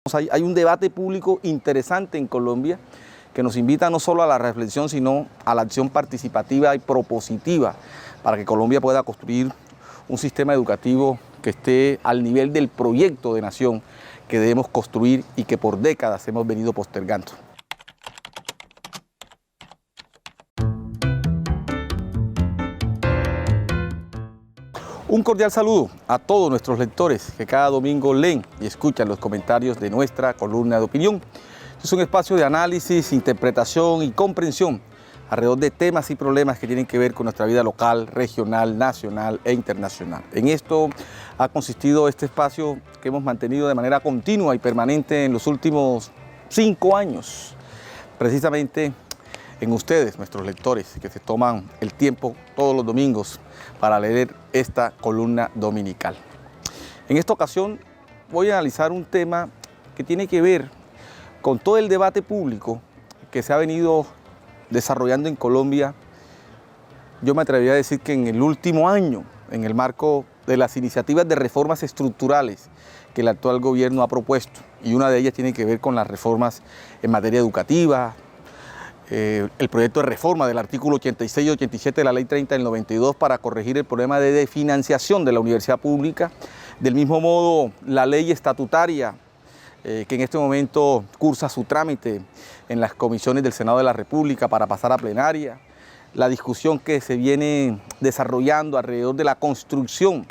Hay un debate público interesante en Colombia que nos invita no solo a la reflexión, sino a la acción participativa y propositiva para que Colombia pueda construir un sistema educativo que esté al nivel del proyecto de nación que debemos construir y que por décadas hemos venido postergando. Un cordial saludo a todos nuestros lectores que cada domingo leen y escuchan los comentarios de nuestra columna de opinión. Es un espacio de análisis, interpretación y comprensión alrededor de temas y problemas que tienen que ver con nuestra vida local, regional, nacional e internacional. En esto ha consistido este espacio que hemos mantenido de manera continua y permanente en los últimos 5 años, precisamente en ustedes, nuestros lectores, que se toman el tiempo todos los domingos para leer esta columna dominical. En esta ocasión voy a analizar un tema que tiene que ver con todo el debate público que se ha venido desarrollando en Colombia. Yo me atrevería a decir que en el último año, en el marco de las iniciativas de reformas estructurales que el actual gobierno ha propuesto, y una de ellas tiene que ver con las reformas en materia educativa, el proyecto de reforma del artículo 86 y 87 de la Ley 30 del 92 para corregir el problema de financiación de la universidad pública. Del mismo modo, la ley estatutaria que en este momento cursa su trámite en las comisiones del Senado de la República para pasar a plenaria. La discusión que se viene desarrollando alrededor de la construcción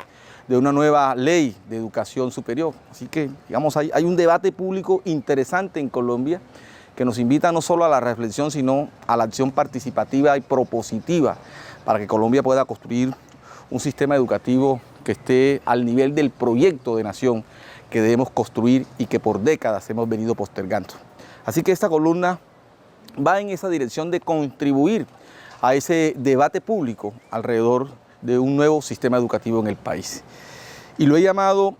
de una nueva ley de educación superior. Así que, digamos, hay un debate público interesante en Colombia que nos invita no solo a la reflexión, sino a la acción participativa y propositiva para que Colombia pueda construir un sistema educativo que esté al nivel del proyecto de nación que debemos construir y que por décadas hemos venido postergando. Así que esta columna va en esa dirección de contribuir a ese debate público alrededor de un nuevo sistema educativo en el país. Y lo he llamado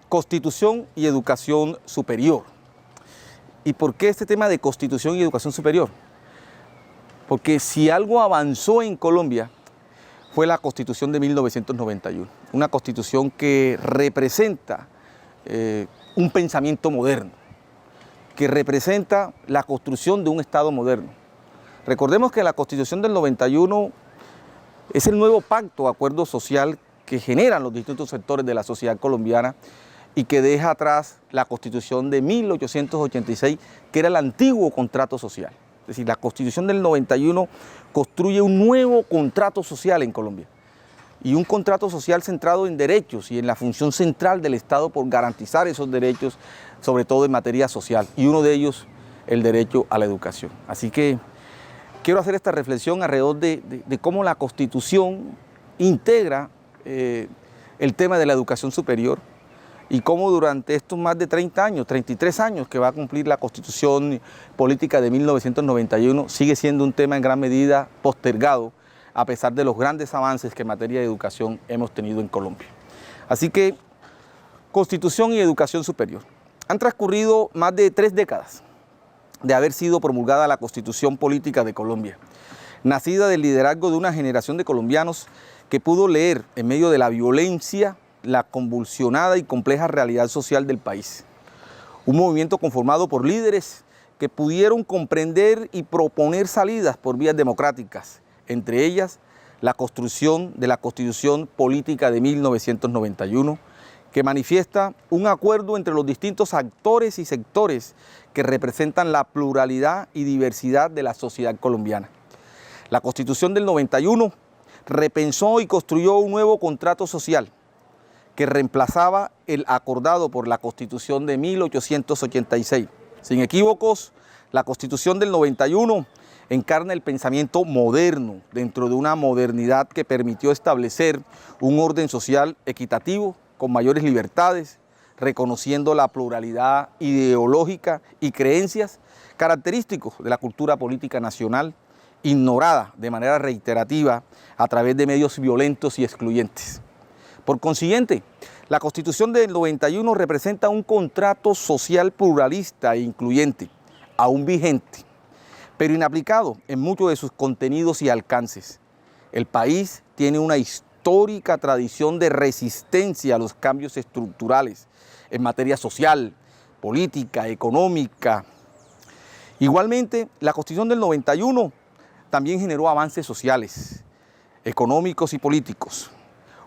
Constitución y Educación Superior. ¿Y por qué este tema de Constitución y Educación Superior? Porque si algo avanzó en Colombia fue la Constitución de 1991, una Constitución que representa un pensamiento moderno, que representa la construcción de un Estado moderno. Recordemos que la Constitución del 91 es el nuevo pacto, acuerdo social que generan los distintos sectores de la sociedad colombiana y que deja atrás la Constitución de 1886, que era el antiguo contrato social. Es decir, la Constitución del 91 construye un nuevo contrato social en Colombia, y un contrato social centrado en derechos y en la función central del Estado por garantizar esos derechos, sobre todo en materia social, y uno de ellos, el derecho a la educación. Así que quiero hacer esta reflexión alrededor de cómo la Constitución integra el tema de la educación superior, y cómo durante estos más de 30 años, 33 años que va a cumplir la Constitución Política de 1991, sigue siendo un tema en gran medida postergado, a pesar de los grandes avances que en materia de educación hemos tenido en Colombia. Así que, Constitución y Educación Superior. Han transcurrido más de 3 décadas de haber sido promulgada la Constitución Política de Colombia, nacida del liderazgo de una generación de colombianos que pudo leer en medio de la violencia la convulsionada y compleja realidad social del país. Un movimiento conformado por líderes que pudieron comprender y proponer salidas por vías democráticas, entre ellas la construcción de la Constitución Política de 1991, que manifiesta un acuerdo entre los distintos actores y sectores que representan la pluralidad y diversidad de la sociedad colombiana. La Constitución del 91 repensó y construyó un nuevo contrato social que reemplazaba el acordado por la Constitución de 1886. Sin equívocos, la Constitución del 91 encarna el pensamiento moderno dentro de una modernidad que permitió establecer un orden social equitativo con mayores libertades, reconociendo la pluralidad ideológica y creencias característicos de la cultura política nacional, ignorada de manera reiterativa a través de medios violentos y excluyentes. Por consiguiente, la Constitución del 91 representa un contrato social pluralista e incluyente, aún vigente, pero inaplicado en muchos de sus contenidos y alcances. El país tiene una histórica tradición de resistencia a los cambios estructurales en materia social, política, económica. Igualmente, la Constitución del 91 también generó avances sociales, económicos y políticos.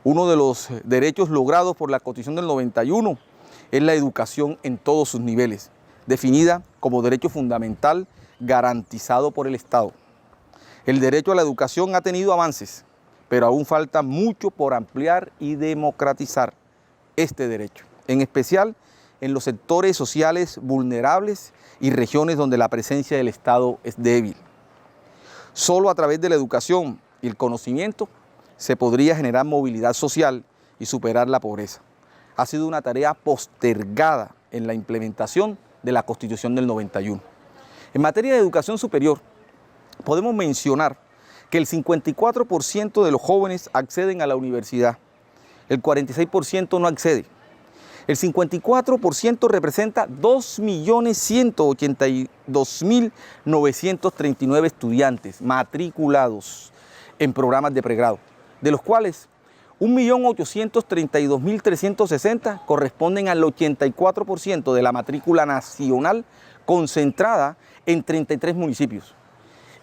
Uno de los derechos logrados por la Constitución del 91 es la educación en todos sus niveles, definida como derecho fundamental garantizado por el Estado. El derecho a la educación ha tenido avances, pero aún falta mucho por ampliar y democratizar este derecho, en especial en los sectores sociales vulnerables y regiones donde la presencia del Estado es débil. Solo a través de la educación y el conocimiento se podría generar movilidad social y superar la pobreza. Ha sido una tarea postergada en la implementación de la Constitución del 91. En materia de educación superior, podemos mencionar que el 54% de los jóvenes acceden a la universidad, el 46% no accede. El 54% representa 2.182.939 estudiantes matriculados en programas de pregrado, de los cuales 1.832.360 corresponden al 84% de la matrícula nacional concentrada en 33 municipios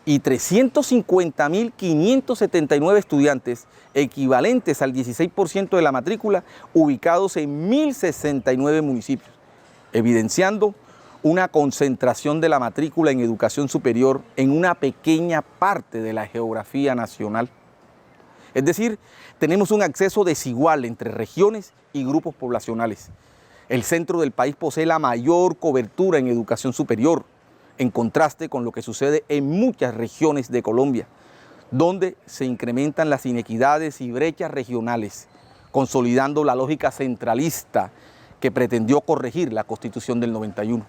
y 350.579 estudiantes, equivalentes al 16% de la matrícula, ubicados en 1.069 municipios, evidenciando una concentración de la matrícula en educación superior en una pequeña parte de la geografía nacional. Es decir, tenemos un acceso desigual entre regiones y grupos poblacionales. El centro del país posee la mayor cobertura en educación superior, en contraste con lo que sucede en muchas regiones de Colombia, donde se incrementan las inequidades y brechas regionales, consolidando la lógica centralista que pretendió corregir la Constitución del 91.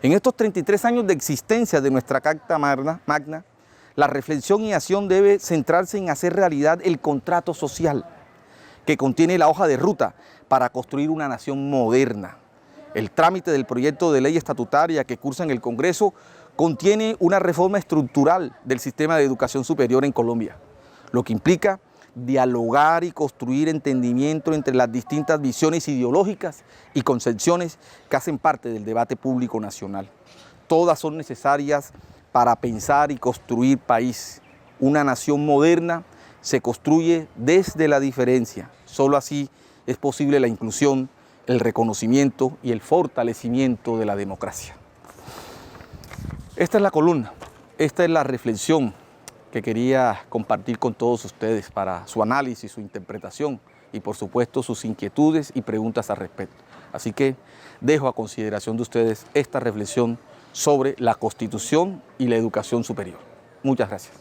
En estos 33 años de existencia de nuestra Carta Magna, la reflexión y acción debe centrarse en hacer realidad el contrato social que contiene la hoja de ruta para construir una nación moderna. El trámite del proyecto de ley estatutaria que cursa en el Congreso contiene una reforma estructural del sistema de educación superior en Colombia, lo que implica dialogar y construir entendimiento entre las distintas visiones ideológicas y concepciones que hacen parte del debate público nacional. Todas son necesarias para pensar y construir país. Una nación moderna se construye desde la diferencia. Solo así es posible la inclusión, el reconocimiento y el fortalecimiento de la democracia. Esta es la columna, esta es la reflexión que quería compartir con todos ustedes para su análisis, su interpretación y por supuesto sus inquietudes y preguntas al respecto. Así que dejo a consideración de ustedes esta reflexión sobre la Constitución y la educación superior. Muchas gracias.